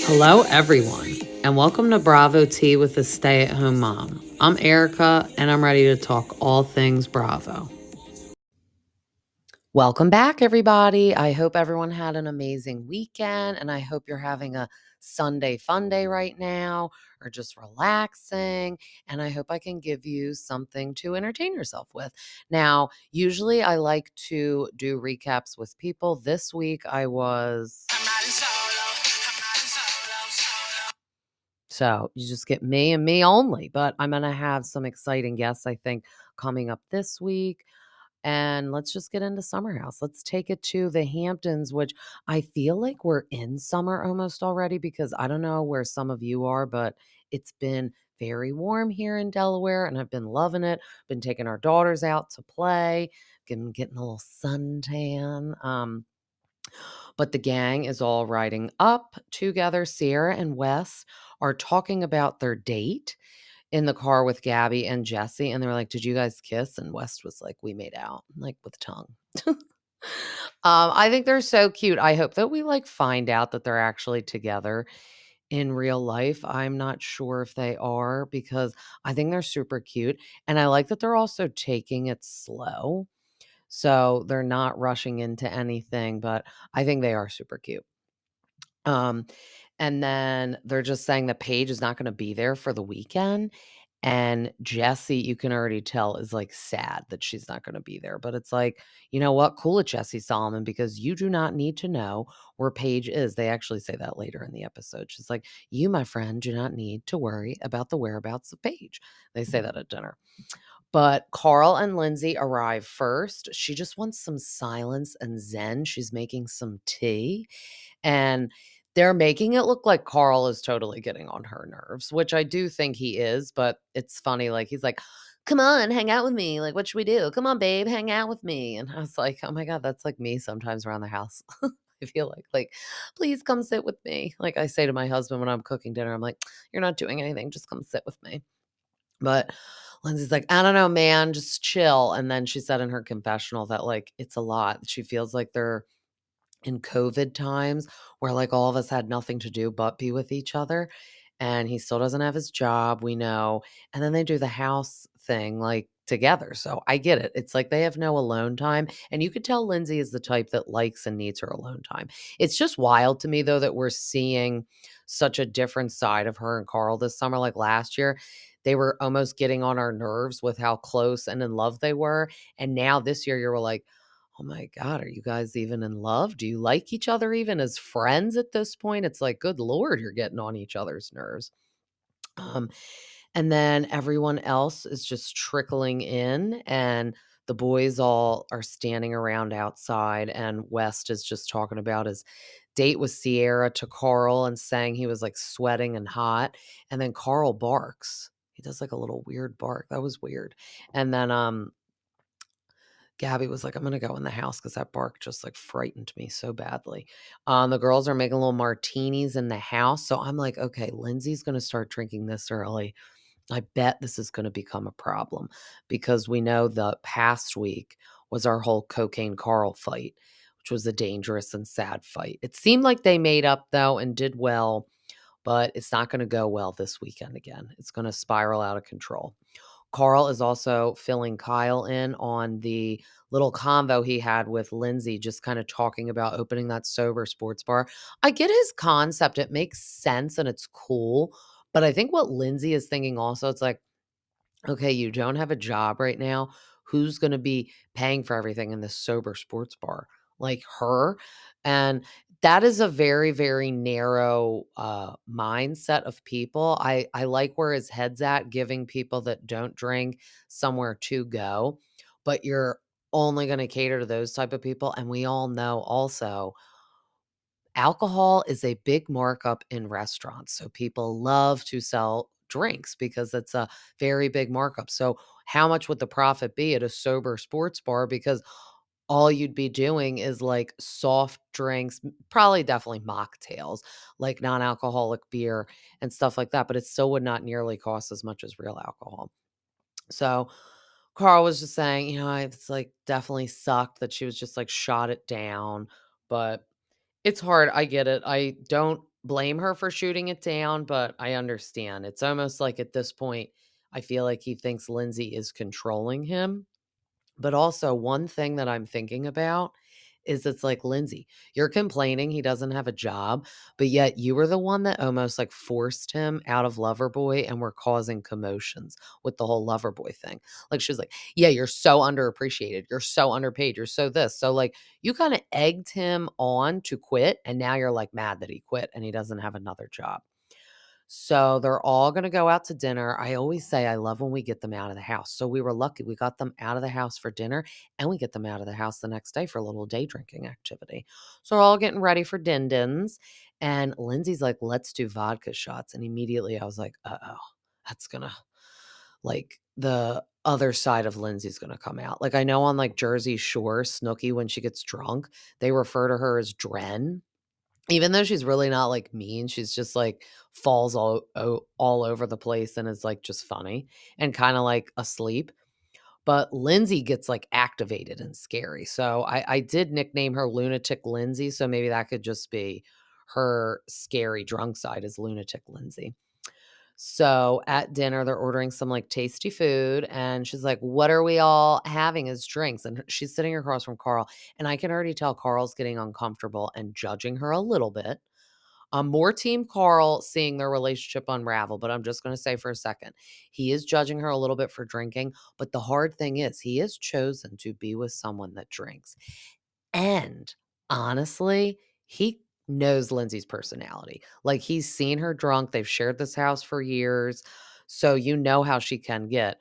Hello, everyone, and welcome to Bravo Tea with a Stay at Home Mom. I'm Erica, and I'm ready to talk all things Bravo. Welcome back, everybody. I hope everyone had an amazing weekend, and I hope you're having a Sunday fun day right now or just relaxing. And I hope I can give you something to entertain yourself with. Now, usually I like to do recaps with people. This week I was. So you just get me and me only, but I'm going to have some exciting guests, I think, coming up this week. And let's just get into Summerhouse. Let's take it to the Hamptons, which I feel like we're in summer almost already because I don't know where some of you are, but it's been very warm here in Delaware and I've been loving it. Been taking our daughters out to play, getting a little suntan. But the gang is all riding up together. Sierra and Wes are talking about their date in the car with Gabby and Jesse, and they were like, "Did you guys kiss?" And West was like, "We made out, like, with tongue." I think they're so cute. I hope that we, like, find out that they're actually together in real life. I'm not sure if they are because I think they're super cute, and I like that they're also taking it slow, so they're not rushing into anything, but I think they are super cute. Um, and then they're just saying that Paige is not gonna be there for the weekend, and Jessie, you can already tell, is, like, sad that she's not gonna be there, but it's like, you know what? Cool it, Jessie Solomon, because you do not need to know where Paige is. They actually say that later in the episode. She's like, "You, my friend, do not need to worry about the whereabouts of Paige." They say that at dinner. But Carl and Lindsay arrive first. She just wants some silence and zen. She's making some tea, and they're making it look like Carl is totally getting on her nerves, which I do think he is, but it's funny, like, he's like, "Come on, hang out with me, like, what should we do? Come on, babe, hang out with me," and I was like, "Oh my god, that's like me sometimes around the house." I feel like, "Please come sit with me." Like, I say to my husband when I'm cooking dinner, I'm like, "You're not doing anything, just come sit with me." But Lindsay's like, "I don't know, man, just chill," and then she said in her confessional that, like, it's a lot. She feels like they're in COVID times where, like, all of us had nothing to do but be with each other, and he still doesn't have his job, we know, and then they do the house thing, like, together, so I get it. It's like they have no alone time, and you could tell Lindsay is the type that likes and needs her alone time. It's just wild to me, though, that we're seeing such a different side of her and Carl this summer. Like, last year, they were almost getting on our nerves with how close and in love they were, and now this year, you're like, "Oh my god, are you guys even in love? Do you like each other even as friends at this point?" It's like, good lord, you're getting on each other's nerves. Um, and then everyone else is just trickling in, and the boys all are standing around outside, and West is just talking about his date with Sierra to Carl and saying he was, like, sweating and hot, and then Carl barks. He does, like, a little weird bark. That was weird. And then, Gabby was like, "I'm gonna go in the house because that bark just, like, frightened me so badly." The girls are making little martinis in the house, so I'm like, "Okay, Lindsay's gonna start drinking this early. I bet this is gonna become a problem," because we know the past week was our whole Cocaine Carl fight, which was a dangerous and sad fight. It seemed like they made up, though, and did well, but it's not gonna go well this weekend again. It's gonna spiral out of control. Carl is also filling Kyle in on the little convo he had with Lindsay, just kind of talking about opening that sober sports bar. I get his concept. It makes sense and it's cool. But I think what Lindsay is thinking also, it's like, okay, you don't have a job right now. Who's going to be paying for everything in this sober sports bar? Like her. And that is a very, very narrow mindset of people. I like where his head's at, giving people that don't drink somewhere to go, but you're only going to cater to those type of people. And we all know also alcohol is a big markup in restaurants. So people love to sell drinks because it's a very big markup. So how much would the profit be at a sober sports bar? Because all you'd be doing is like soft drinks, probably definitely mocktails, like non-alcoholic beer and stuff like that. But it still would not nearly cost as much as real alcohol. So Carl was just saying, it's like definitely sucked that she was just like shot it down. But it's hard, I get it. I don't blame her for shooting it down, but I understand. It's almost like at this point, I feel like he thinks Lindsay is controlling him. But also, one thing that I'm thinking about is it's like, Lindsay, you're complaining he doesn't have a job, but yet you were the one that almost like forced him out of Loverboy and were causing commotions with the whole Loverboy thing. Like, she was like, yeah, you're so underappreciated. You're so underpaid. You're so this. So, like, you kind of egged him on to quit. And now you're like mad that he quit and he doesn't have another job. So they're all gonna go out to dinner. I always say I love when we get them out of the house. So we were lucky. We got them out of the house for dinner and we get them out of the house the next day for a little day drinking activity. So we're all getting ready for din dins. And Lindsay's like, let's do vodka shots. And immediately I was like, uh-oh, that's gonna like the other side of Lindsay's gonna come out. Like I know on like Jersey Shore, Snooki, when she gets drunk, they refer to her as Dren, even though she's really not, like, mean, she's just, like, falls all over the place and is, like, just funny and kinda, like, asleep. But Lindsay gets, like, activated and scary. So I did nickname her Lunatic Lindsay, so maybe that could just be her scary drunk side is Lunatic Lindsay. So at dinner, they're ordering some like tasty food, and she's like, what are we all having as drinks? And she's sitting across from Carl, and I can already tell Carl's getting uncomfortable and judging her a little bit. I'm more team Carl seeing their relationship unravel, but I'm just going to say for a second, he is judging her a little bit for drinking. But the hard thing is, he has chosen to be with someone that drinks. And honestly, he knows Lindsay's personality. Like, he's seen her drunk. They've shared this house for years. So you know how she can get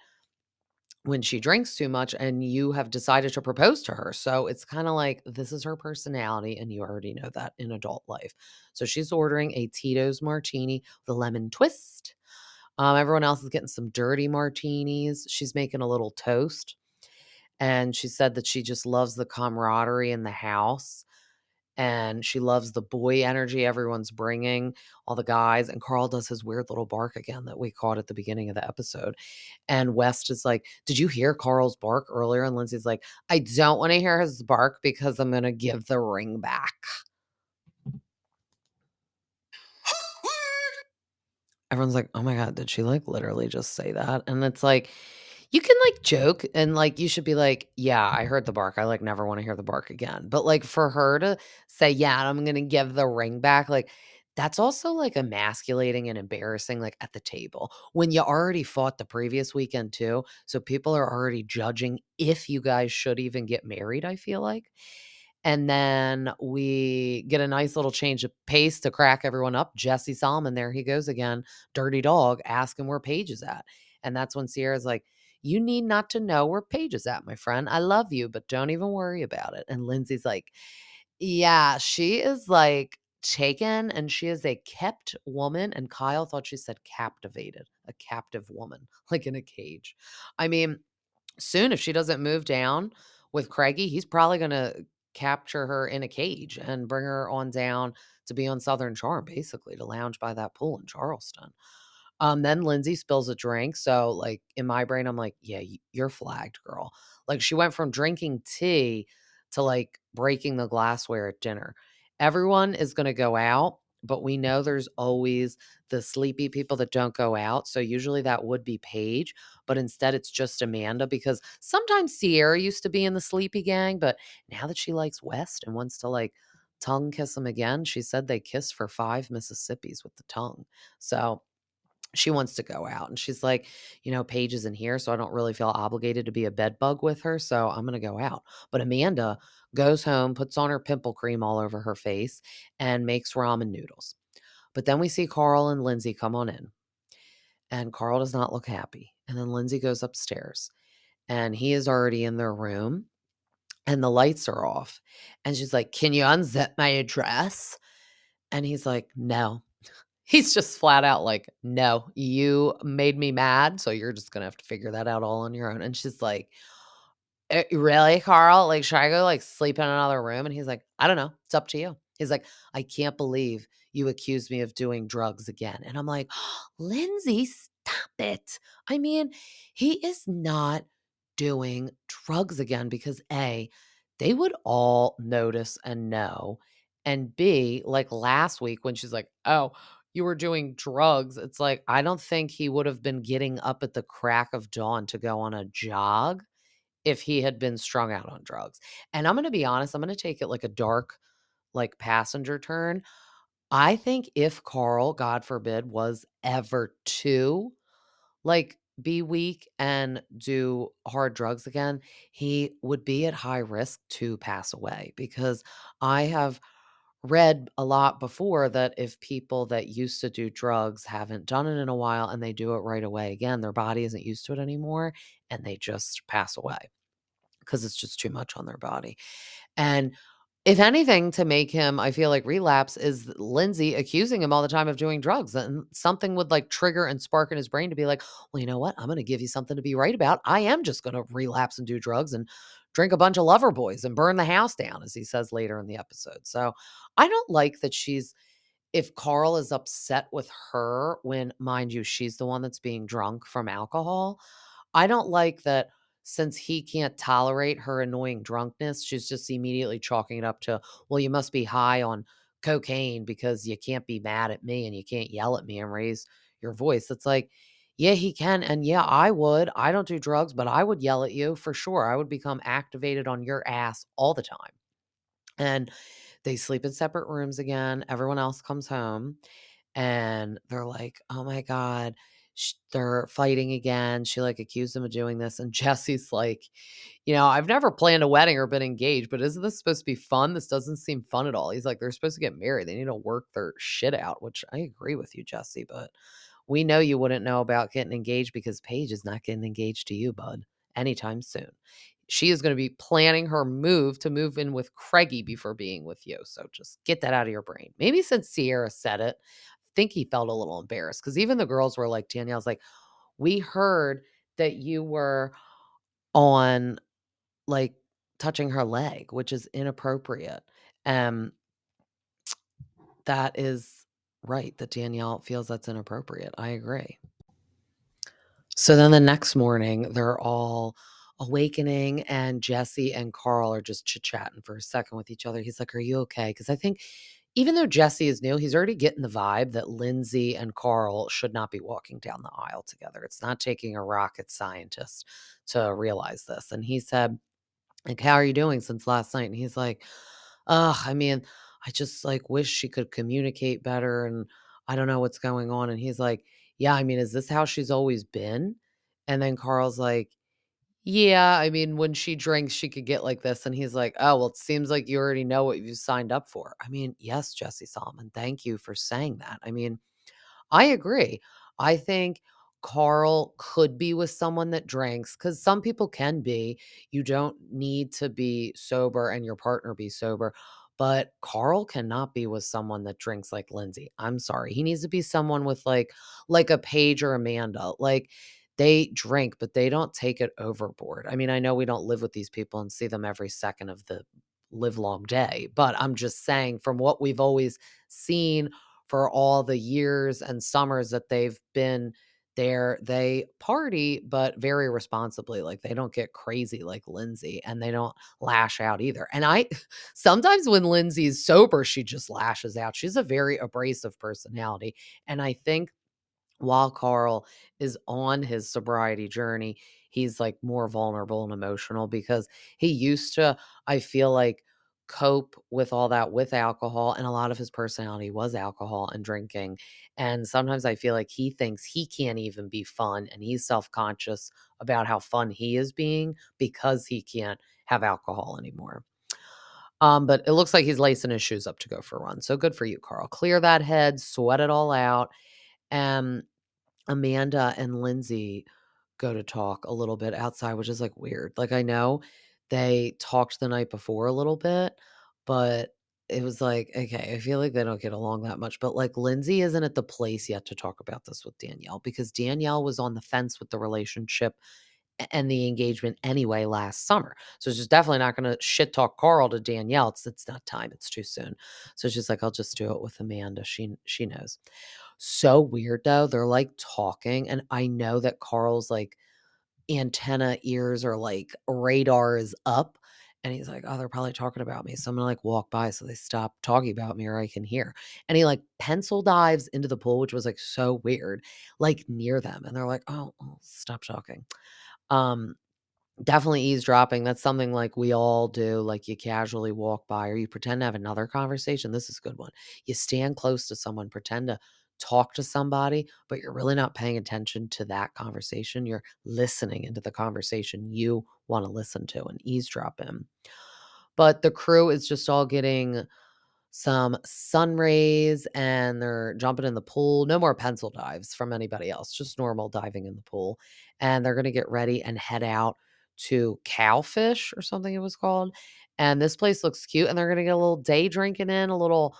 when she drinks too much, and you have decided to propose to her. So it's kind of like this is her personality, and you already know that in adult life. So she's ordering a Tito's martini with a lemon twist. Everyone else is getting some dirty martinis. She's making a little toast. And she said that she just loves the camaraderie in the house and she loves the boy energy everyone's bringing, all the guys. And Carl does his weird little bark again that we caught at the beginning of the episode. And West is like, did you hear Carl's bark earlier? And Lindsay's like, I don't want to hear his bark because I'm going to give the ring back. Everyone's like, "Oh my god, did she, like, literally just say that?" And it's like, you can, like, joke and, like, you should be like, "Yeah, I heard the bark. I, like, never wanna hear the bark again." But, like, for her to say, "Yeah, I'm gonna give the ring back," like, that's also, like, emasculating and embarrassing, like, at the table when you already fought the previous weekend too, so people are already judging if you guys should even get married, I feel like. And then we get a nice little change of pace to crack everyone up. Jesse Solomon, there he goes again, dirty dog, asking where Paige is at. And that's when Sierra's like, you need not to know where Paige is at, my friend. I love you, but don't even worry about it. And Lindsay's like, yeah, she is like taken and she is a kept woman. And Kyle thought she said captivated, a captive woman, like in a cage. I mean, soon if she doesn't move down with Craigie, he's probably gonna capture her in a cage and bring her on down to be on Southern Charm, basically, to lounge by that pool in Charleston. Then Lindsay spills a drink, so, like, in my brain, I'm like, "Yeah, you're flagged, girl." Like, she went from drinking tea to, like, breaking the glassware at dinner. Everyone is gonna go out, but we know there's always the sleepy people that don't go out, so usually that would be Paige, but instead it's just Amanda because sometimes Sierra used to be in the sleepy gang, but now that she likes West and wants to, like, tongue kiss him again, she said they kissed for 5 Mississippis with the tongue. So she wants to go out and she's like, Paige isn't here, so I don't really feel obligated to be a bed bug with her. So I'm going to go out. But Amanda goes home, puts on her pimple cream all over her face, and makes ramen noodles. But then we see Carl and Lindsay come on in, and Carl does not look happy. And then Lindsay goes upstairs, and he is already in their room, and the lights are off. And she's like, can you unzip my address? And he's like, no. He's just flat out like, "No, you made me mad, so you're just gonna have to figure that out all on your own." And she's like, really, Carl? Like, should I go, like, sleep in another room?" And he's like, "I don't know. It's up to you." He's like, "I can't believe you accused me of doing drugs again." And I'm like, "Lindsay, stop it." I mean, he is not doing drugs again because A, they would all notice and know, And B, like last week when she's like, "Oh, you were doing drugs." It's like, I don't think he would have been getting up at the crack of dawn to go on a jog if he had been strung out on drugs. And I'm gonna be honest, I'm gonna take it like a dark, like, passenger turn. I think if Carl, God forbid, was ever to, like, be weak and do hard drugs again, he would be at high risk to pass away because I have read a lot before that if people that used to do drugs haven't done it in a while and they do it right away again, their body isn't used to it anymore and they just pass away because it's just too much on their body. And if anything, to make him, I feel like, relapse is Lindsay accusing him all the time of doing drugs. And something would like trigger and spark in his brain to be like, well, you know what? I'm going to give you something to be right about. I am just going to relapse and do drugs and drink a bunch of lover boys and burn the house down, as he says later in the episode. So I don't like that she's, if Carl is upset with her when, mind you, she's the one that's being drunk from alcohol, I don't like that since he can't tolerate her annoying drunkenness, she's just immediately chalking it up to, well, you must be high on cocaine because you can't be mad at me and you can't yell at me and raise your voice. It's like, yeah, he can. And yeah, I would. I don't do drugs, but I would yell at you for sure. I would become activated on your ass all the time. And they sleep in separate rooms again. Everyone else comes home and they're like, "Oh my god, they're fighting again." She like accused him of doing this, and Jesse's like, "I've never planned a wedding or been engaged, but isn't this supposed to be fun? This doesn't seem fun at all." He's like, "They're supposed to get married. They need to work their shit out," which I agree with you, Jesse, but we know you wouldn't know about getting engaged because Paige is not getting engaged to you, bud, anytime soon. She is going to be planning her move to move in with Craigie before being with you. So just get that out of your brain. Maybe since Sierra said it, I think he felt a little embarrassed because even the girls were like, Danielle's like, we heard that you were on like touching her leg, which is inappropriate. Um, that is right that Danielle feels that's inappropriate. I agree. So then the next morning, they're all awakening, and Jesse and Carl are just chit-chatting for a second with each other. He's like, "Are you okay?" Because I think even though Jesse is new, he's already getting the vibe that Lindsay and Carl should not be walking down the aisle together. It's not taking a rocket scientist to realize this. And he said, like, "How are you doing since last night?" And he's like, "Ugh, I mean, I just like wish she could communicate better and I don't know what's going on." And he's like, "Yeah, I mean, is this how she's always been?" And then Carl's like, "Yeah, I mean, when she drinks, she could get like this." And he's like, "Oh, well, it seems like you already know what you signed up for." I mean, yes, Jesse Solomon, thank you for saying that. I mean, I agree. I think Carl could be with someone that drinks because some people can be. You don't need to be sober and your partner be sober. But Carl cannot be with someone that drinks like Lindsay. I'm sorry. He needs to be someone with like a Paige or Amanda. Like they drink, but they don't take it overboard. I mean, I know we don't live with these people and see them every second of the live long day, but I'm just saying from what we've always seen for all the years and summers that they've been there, they party, but very responsibly. Like they don't get crazy like Lindsay and they don't lash out either. And I sometimes when Lindsay's sober, she just lashes out. She's a very abrasive personality. And I think while Carl is on his sobriety journey, he's like more vulnerable and emotional because he used to, I feel like, cope with all that with alcohol. And a lot of his personality was alcohol and drinking. And sometimes I feel like he thinks he can't even be fun and he's self conscious about how fun he is being because he can't have alcohol anymore. But it looks like he's lacing his shoes up to go for a run. So good for you, Carl. Clear that head, sweat it all out. And Amanda and Lindsay go to talk a little bit outside, which is, like, weird. Like, I know they talked the night before a little bit, but it was like, okay, I feel like they don't get along that much, but, like, Lindsay isn't at the place yet to talk about this with Danielle because Danielle was on the fence with the relationship and the engagement anyway last summer. So she's definitely not gonna shit talk Carl to Danielle. It's not time, it's too soon. So she's like, "I'll just do it with Amanda." She knows. So weird though. They're like talking, and I know that Carl's like antenna ears are like radar is up. And he's like, "Oh, they're probably talking about me, so I'm gonna, like, walk by so they stop talking about me or I can hear." And he, like, pencil dives into the pool, which was, like, so weird, like, near them, and they're like, "Oh, stop talking." Um, Definitely eavesdropping, that's something, like, we all do, like, you casually walk by or you pretend to have another conversation. This is a good one. You stand close to someone, pretend to talk to somebody, but you're really not paying attention to that conversation, you're listening into the conversation you wanna listen to and eavesdrop in. But the crew is just all getting some sun rays and they're jumping in the pool. No more pencil dives from anybody else, just normal diving in the pool. And they're going to get ready and head out to Cowfish or something it was called. And this place looks cute. And they're going to get a little day drinking in, a little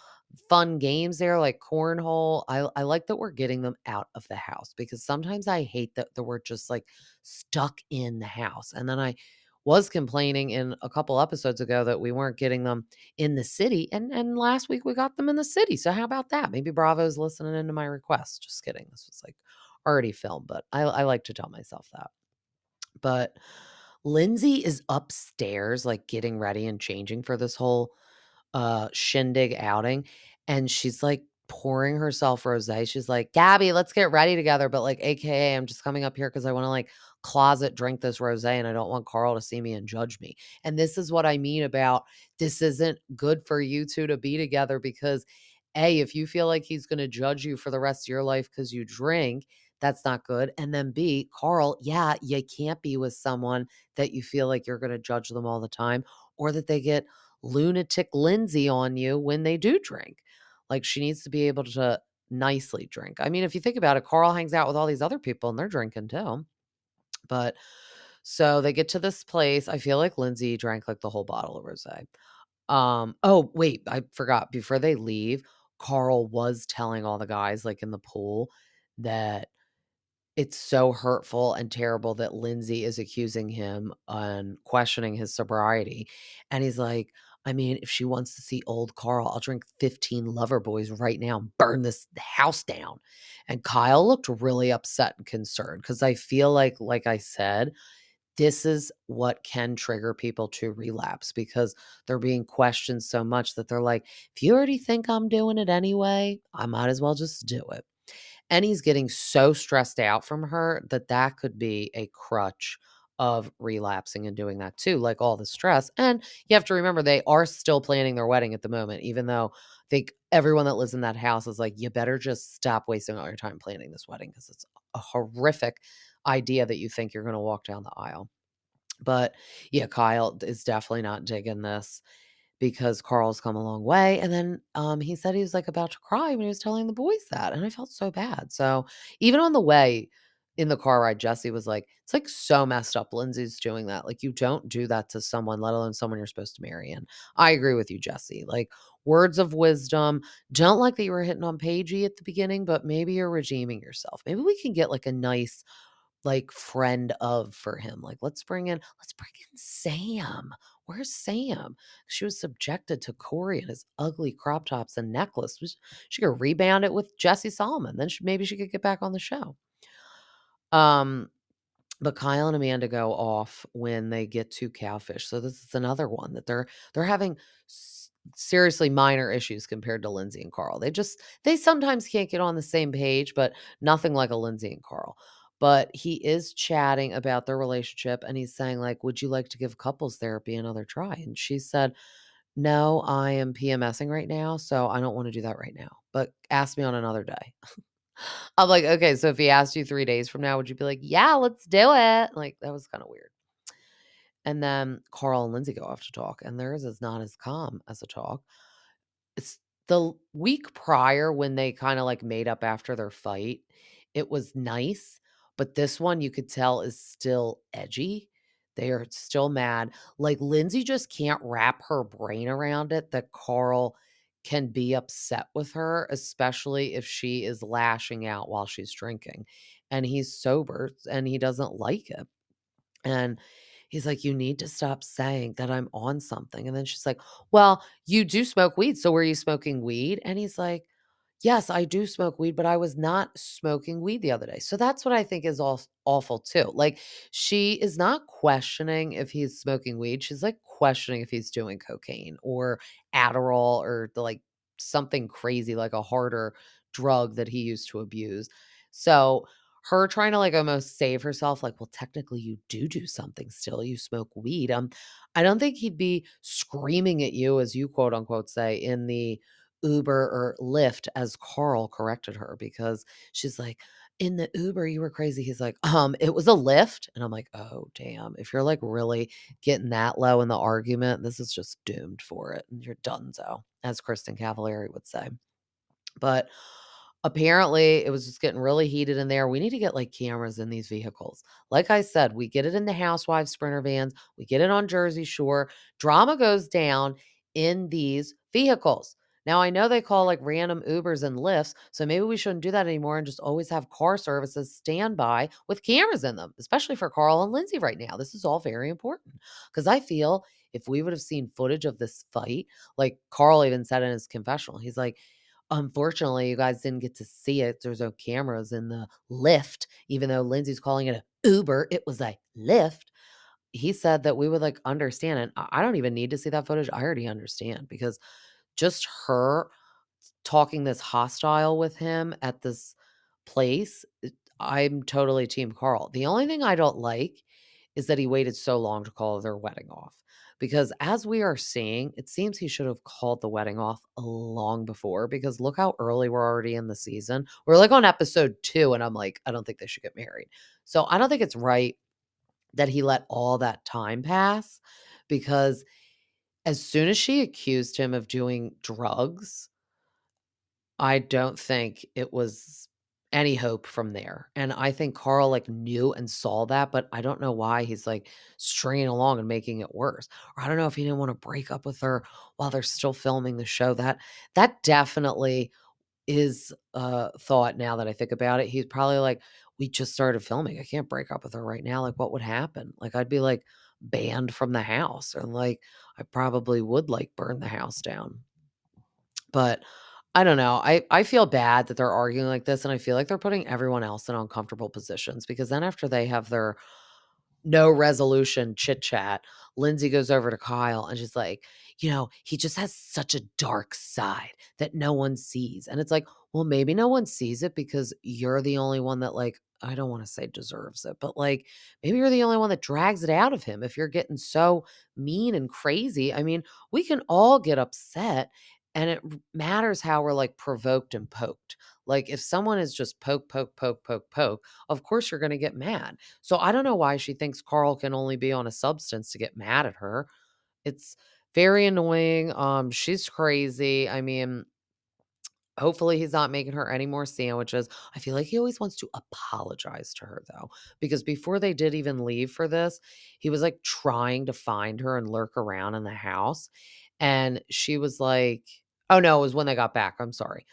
fun games there like cornhole. I like that we're getting them out of the house because sometimes I hate that we're just like stuck in the house. And then I was complaining in a couple episodes ago that we weren't getting them in the city, and last week we got them in the city, so how about that? Maybe Bravo's listening into my request. Just kidding. This was, like, already filmed, but I like to tell myself that. But Lindsay is upstairs, like, getting ready and changing for this whole, shindig outing, and she's, like, pouring herself rosé. She's like, "Gabby, let's get ready together," but, like, AKA, "I'm just coming up here because I wanna, like, closet drink this rosé, and I don't want Carl to see me and judge me." And this is what I mean about this isn't good for you 2 to be together because, A, if you feel like he's gonna judge you for the rest of your life because you drink, that's not good, and then B, Carl, yeah, you can't be with someone that you feel like you're gonna judge them all the time or that they get lunatic Lindsay on you when they do drink. Like, she needs to be able to nicely drink. I mean, if you think about it, Carl hangs out with all these other people and they're drinking too. But so they get to this place. I feel like Lindsay drank like the whole bottle of rosé. Oh, wait, I forgot. Before they leave, Carl was telling all the guys like in the pool that it's so hurtful and terrible that Lindsay is accusing him and questioning his sobriety, and he's like, "I mean, if she wants to see old Carl, I'll drink 15 lover boys right now and burn this house down." And Kyle looked really upset and concerned because I feel like I said, this is what can trigger people to relapse because they're being questioned so much that they're like, "If you already think I'm doing it anyway, I might as well just do it." And he's getting so stressed out from her that that could be a crutch of relapsing and doing that too, like all the stress. And you have to remember they are still planning their wedding at the moment, even though I think everyone that lives in that house is like, you better just stop wasting all your time planning this wedding because it's a horrific idea that you think you're going to walk down the aisle. But yeah, Kyle is definitely not digging this because Carl's come a long way, and then, he said he was, like, about to cry when he was telling the boys that, and I felt so bad, so, even on the way in the car ride, Jesse was like, "It's, like, so messed up Lindsay's doing that, like, you don't do that to someone, let alone someone you're supposed to marry," and I agree with you, Jesse, like, words of wisdom, don't like that you were hitting on Paigey at the beginning, but maybe you're redeeming yourself. Maybe we can get, like, a nice like, friend of for him. Like, let's bring in Sam. Where's Sam? She was subjected to Corey and his ugly crop tops and necklace. She could rebound it with Jesse Solomon. Then maybe she could get back on the show. Um, but Kyle and Amanda go off when they get to Cowfish. So this is another one that they're having seriously minor issues compared to Lindsay and Carl. They sometimes can't get on the same page, but nothing like a Lindsay and Carl. But he is chatting about their relationship and he's saying like, "Would you like to give couples therapy another try?" And she said, "No, I am PMSing right now, so I don't want to do that right now. But ask me on another day." I'm like, "Okay, so if he asked you 3 days from now, would you be like, 'Yeah, let's do it?'" Like, that was kinda weird. And then Carl and Lindsay go off to talk, and theirs is not as calm as a talk. It's the week prior when they kinda, like, made up after their fight, it was nice, but this one you could tell is still edgy. They are still mad. Like, Lindsay just can't wrap her brain around it that Carl can be upset with her, especially if she is lashing out while she's drinking, and he's sober, and he doesn't like it. And he's like, "You need to stop saying that I'm on something." And then she's like, "Well, you do smoke weed, so were you smoking weed?" And he's like, Yes, I do smoke weed, but I was not smoking weed the other day. So that's what I think is awful too. Like, she is not questioning if he's smoking weed. She's like questioning if he's doing cocaine or Adderall or something crazy like a harder drug that he used to abuse. So her trying to like almost save herself, like, well, technically you do something still. You smoke weed. I don't think he'd be screaming at you, as you quote unquote say, in the Uber or Lyft, as Carl corrected her, because she's like, "In the Uber, you were crazy." He's like, it was a Lyft." And I'm like, "Oh, damn. If you're like really getting that low in the argument, this is just doomed for it. And you're donezo," as Kristen Cavallari would say. But apparently, it was just getting really heated in there. We need to get like cameras in these vehicles. Like I said, we get it in the Housewives Sprinter vans, we get it on Jersey Shore. Drama goes down in these vehicles. Now, I know they call like random Ubers and Lyfts, so maybe we shouldn't do that anymore and just always have car services standby with cameras in them, especially for Carl and Lindsay right now. This is all very important because I feel if we would have seen footage of this fight, like Carl even said in his confessional, he's like, unfortunately, you guys didn't get to see it. There's no cameras in the lift, even though Lindsay's calling it a Uber. It was a lift. He said that we would like understand it. I don't even need to see that footage. I already understand because just her talking this hostile with him at this place, I'm totally team Carl. The only thing I don't like is that he waited so long to call their wedding off. Because as we are seeing, it seems he should have called the wedding off long before. Because look how early we're already in the season. We're like on episode 2, and I'm like, I don't think they should get married. So I don't think it's right that he let all that time pass, because as soon as she accused him of doing drugs, I don't think it was any hope from there. And I think Carl like knew and saw that, but I don't know why he's like stringing along and making it worse. Or I don't know if he didn't want to break up with her while they're still filming the show. That definitely is a thought now that I think about it. He's probably like, we just started filming. I can't break up with her right now. Like, what would happen? Like, I'd be like banned from the house, or like I probably would like burn the house down. But I don't know. I feel bad that they're arguing like this, and I feel like they're putting everyone else in uncomfortable positions, because then after they have their no resolution chit chat, Lindsay goes over to Kyle and she's like, he just has such a dark side that no one sees. And it's like, well, maybe no one sees it because you're the only one that, like, I don't want to say deserves it, but like maybe you're the only one that drags it out of him if you're getting so mean and crazy. I mean, we can all get upset, and it matters how we're like provoked and poked. Like if someone is just poke, poke, poke, poke, poke, of course you're going to get mad. So I don't know why she thinks Carl can only be on a substance to get mad at her. It's very annoying. She's crazy. I mean, hopefully he's not making her any more sandwiches. I feel like he always wants to apologize to her though, because before they did even leave for this, he was like trying to find her and lurk around in the house. And she was like, oh no, it was when they got back. I'm sorry.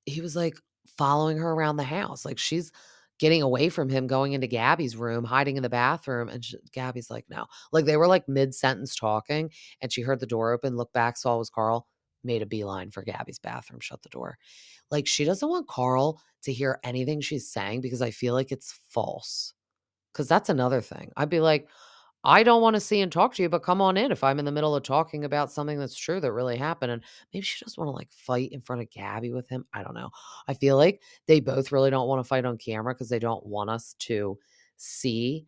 He was, like, following her around the house, like, she's getting away from him, going into Gabby's room, hiding in the bathroom, and Gabby's like, "No." Like, they were, like, mid-sentence talking, and she heard the door open, looked back, saw it was Carl, made a beeline for Gabby's bathroom, shut the door. Like, she doesn't want Carl to hear anything she's saying because I feel like it's false. Because that's another thing. I'd be like, I don't want to see and talk to you, but come on in if I'm in the middle of talking about something that's true that really happened. And maybe she doesn't want to like fight in front of Gabby with him. I don't know. I feel like they both really don't want to fight on camera because they don't want us to see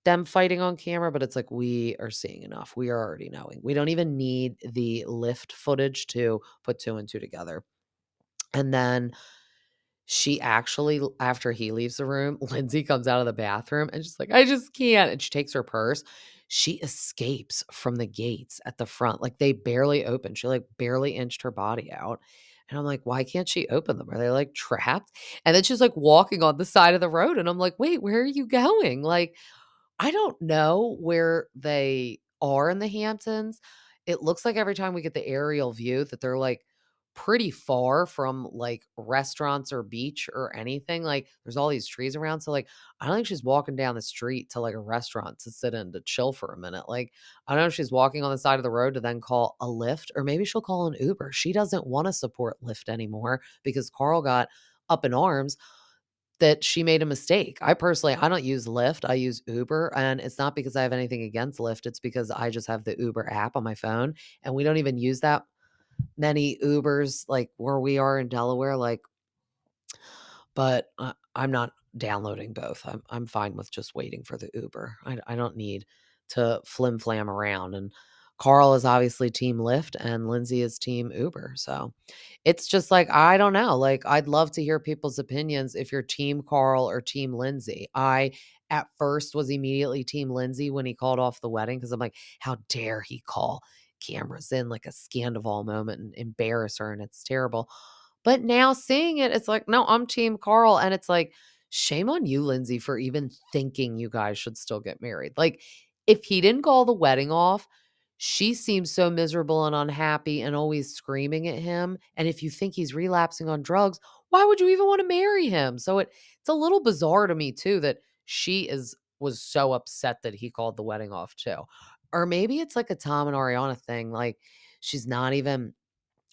them fighting on camera. But it's like, we are seeing enough. We are already knowing. We don't even need the lift footage to put 2 and 2 together. And then she actually, after he leaves the room, Lindsay comes out of the bathroom and she's like, "I just can't." And she takes her purse. She escapes from the gates at the front. Like they barely open. She like barely inched her body out. And I'm like, why can't she open them? Are they like trapped? And then she's like walking on the side of the road. And I'm like, wait, where are you going? Like, I don't know where they are in the Hamptons. It looks like every time we get the aerial view that they're like pretty far from like restaurants or beach or anything. Like there's all these trees around. So like I don't think she's walking down the street to like a restaurant to sit in to chill for a minute. Like I don't know if she's walking on the side of the road to then call a Lyft, or maybe she'll call an Uber. She doesn't want to support Lyft anymore because Carl got up in arms that she made a mistake. I don't use Lyft, I use Uber, and it's not because I have anything against Lyft, it's because I just have the Uber app on my phone, and we don't even use that many Ubers, like, where we are in Delaware, like, but I'm not downloading both. I'm fine with just waiting for the Uber. I don't need to flim flam around. And Carl is obviously team Lyft and Lindsay is team Uber. So it's just like, I don't know. Like, I'd love to hear people's opinions if you're team Carl or team Lindsay. I at first was immediately team Lindsay when he called off the wedding because I'm like, how dare he call cameras in like a Scandival moment and embarrass her, and it's terrible. But now seeing it, it's like, no, I'm team Carl. And it's like, shame on you, Lindsay, for even thinking you guys should still get married. Like, if he didn't call the wedding off, she seems so miserable and unhappy and always screaming at him. And if you think he's relapsing on drugs, why would you even want to marry him? So it's a little bizarre to me too that she was so upset that he called the wedding off too. Or maybe it's like a Tom and Ariana thing. Like she's not even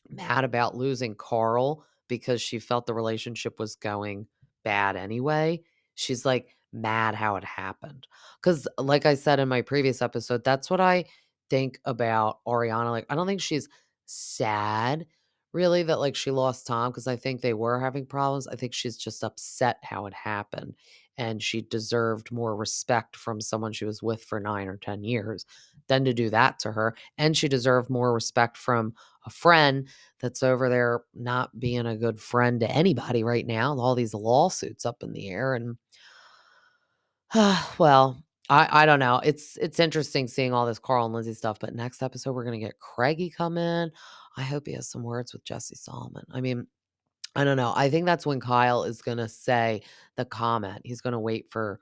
mad about losing Carl because she felt the relationship was going bad anyway. She's like mad how it happened. Cause like I said in my previous episode, that's what I think about Ariana. Like, I don't think she's sad really that like she lost Tom because I think they were having problems. I think she's just upset how it happened. And she deserved more respect from someone she was with for 9 or 10 years than to do that to her. And she deserved more respect from a friend that's over there not being a good friend to anybody right now. All these lawsuits up in the air, and well, I don't know. It's interesting seeing all this Carl and Lindsay stuff. But next episode we're gonna get Craigie come in. I hope he has some words with Jesse Solomon. I mean, I don't know. I think that's when Kyle is gonna say the comment. He's gonna wait for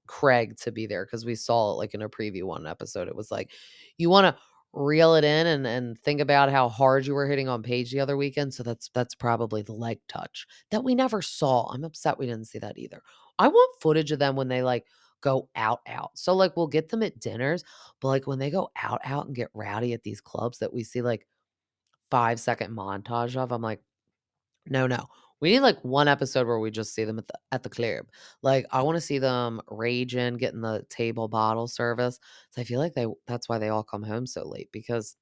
Craig to be there because we saw it like in a preview one episode. It was like, you want to reel it in and think about how hard you were hitting on Paige the other weekend. So that's probably the leg touch that we never saw. I'm upset we didn't see that either. I want footage of them when they like go out. So like we'll get them at dinners, but like when they go out and get rowdy at these clubs that we see like 5-second montage of, I'm like, no, no. We need like one episode where we just see them at the club. Like I want to see them raging, getting the table bottle service. So I feel like that's why they all come home so late because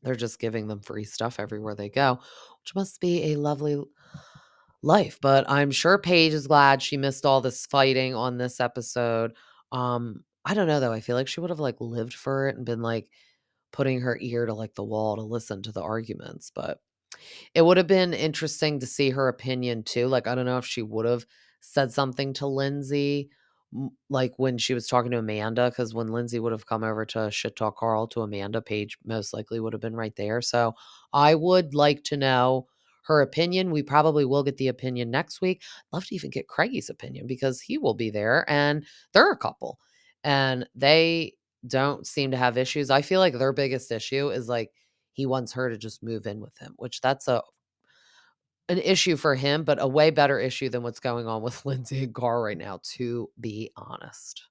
they're just giving them free stuff everywhere they go, which must be a lovely life. But I'm sure Paige is glad she missed all this fighting on this episode. I don't know though. I feel like she would have like lived for it and been like putting her ear to like the wall to listen to the arguments, but it would have been interesting to see her opinion too. Like, I don't know if she would have said something to Lindsay, like when she was talking to Amanda, because when Lindsay would have come over to shit talk Carl to Amanda, Paige most likely would have been right there. So I would like to know her opinion. We probably will get the opinion next week. Love to even get Craigie's opinion because he will be there and they're a couple and they don't seem to have issues. I feel like their biggest issue is like he wants her to just move in with him, which that's an issue for him, but a way better issue than what's going on with Lindsay and Gar right now, to be honest.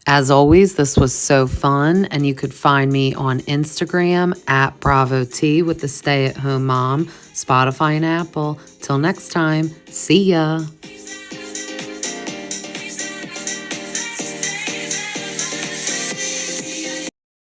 As always, this was so fun, and you could find me on Instagram at Bravo T with the Stay at Home Mom, Spotify, and Apple. Till next time, see ya.